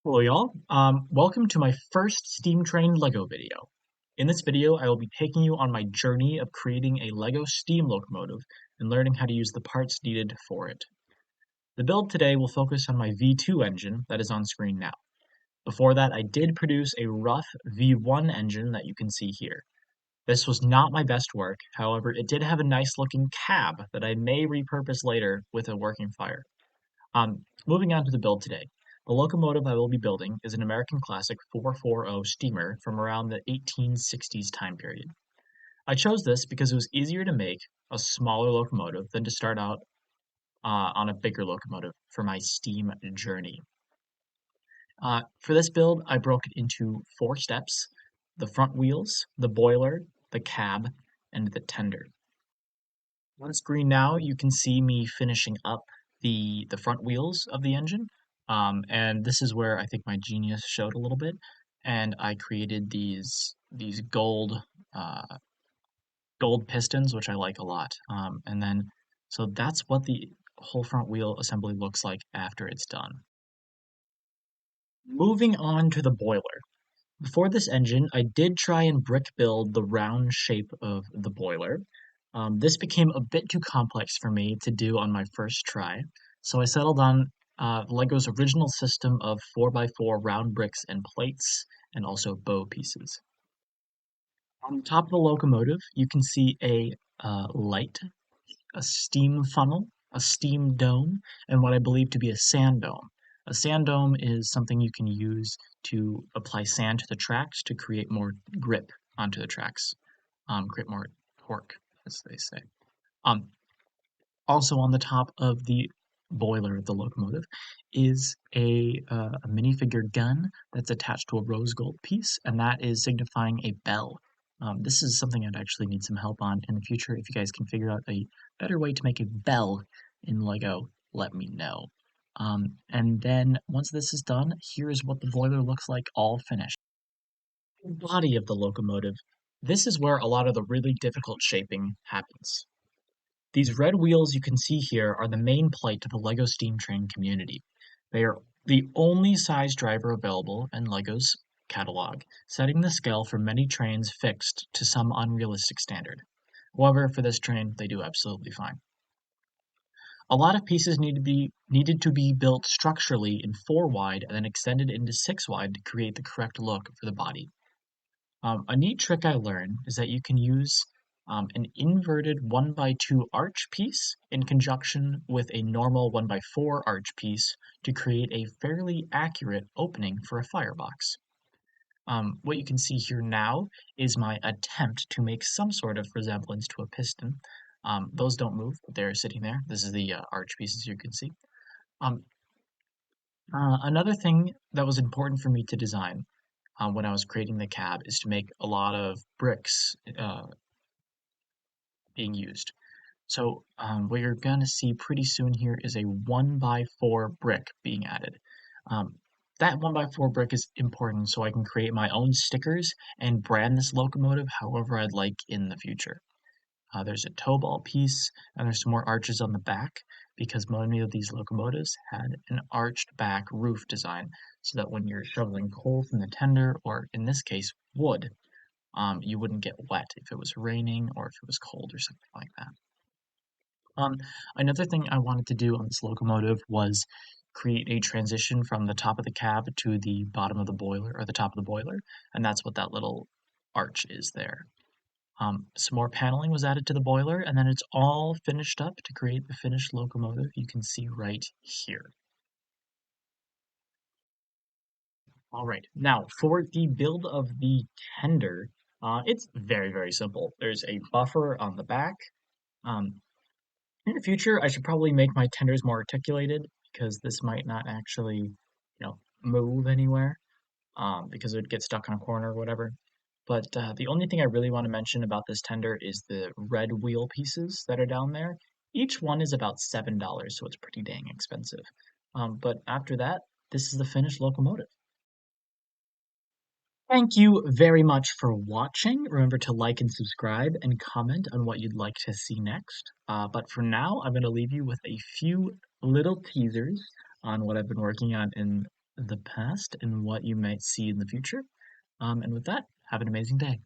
Hello y'all, welcome to my first Steam Train LEGO video. In this video, I will be taking you on my journey of creating a LEGO steam locomotive and learning how to use the parts needed for it. The build today will focus on my V2 engine that is on screen now. Before that, I did produce a rough V1 engine that you can see here. This was not my best work, however, it did have a nice looking cab that I may repurpose later with a working fire. Moving on to the build today. The locomotive I will be building is an American Classic 440 steamer from around the 1860s time period. I chose this because it was easier to make a smaller locomotive than to start out on a bigger locomotive for my steam journey. For this build, I broke it into 4 steps: the front wheels, the boiler, the cab, and the tender. On screen now, you can see me finishing up the front wheels of the engine. And this is where I think my genius showed a little bit. And I created these gold pistons, which I like a lot. So that's what the whole front wheel assembly looks like after it's done. Moving on to the boiler. Before this engine, I did try and brick build the round shape of the boiler. This became a bit too complex for me to do on my first try, so I settled on LEGO's original system of 4x4 round bricks and plates, and also bow pieces. On top of the locomotive, you can see a light, a steam funnel, a steam dome, and what I believe to be a sand dome. A sand dome is something you can use to apply sand to the tracks to create more grip onto the tracks, create more torque, as they say. Um, Also on the top of the boiler of the locomotive is a minifigure gun that's attached to a rose gold piece, and that is signifying a bell. This is something I'd actually need some help on in the future. If you guys can figure out a better way to make a bell in LEGO, let me know. And then once this is done, here is what the boiler looks like all finished. The body of the locomotive. This is where a lot of the really difficult shaping happens. These red wheels you can see here are the main plight of the LEGO Steam Train community. They are the only size driver available in LEGO's catalog, setting the scale for many trains fixed to some unrealistic standard. However, for this train, they do absolutely fine. A lot of pieces needed to be built structurally in 4 wide and then extended into 6 wide to create the correct look for the body. A neat trick I learned is that you can use an inverted 1x2 arch piece in conjunction with a normal 1x4 arch piece to create a fairly accurate opening for a firebox. What you can see here now is my attempt to make some sort of resemblance to a piston. Those don't move, but they're sitting there. This is the arch pieces you can see. Um, Another thing that was important for me to design when I was creating the cab is to make a lot of bricks being used. So what you're going to see pretty soon here is a 1x4 brick being added. Um, that 1x4 brick is important so I can create my own stickers and brand this locomotive however I'd like in the future. There's a tow ball piece and there's some more arches on the back because many of these locomotives had an arched back roof design so that when you're shoveling coal from the tender, or in this case wood, you wouldn't get wet if it was raining or if it was cold or something like that. Um, Another thing I wanted to do on this locomotive was create a transition from the top of the cab to the bottom of the boiler, or the top of the boiler, and that's what that little arch is there. Some more paneling was added to the boiler, and then it's all finished up to create the finished locomotive you can see right here. All right, now for the build of the tender, it's very, very simple. There's a buffer on the back. Um, In the future, I should probably make my tenders more articulated because this might not actually, move anywhere because it would get stuck on a corner or whatever. But the only thing I really want to mention about this tender is the red wheel pieces that are down there. Each one is about $7, so it's pretty dang expensive. But after that, this is the finished locomotive. Thank you very much for watching. Remember to like and subscribe and comment on what you'd like to see next. But for now, I'm going to leave you with a few little teasers on what I've been working on in the past and what you might see in the future. And with that, have an amazing day.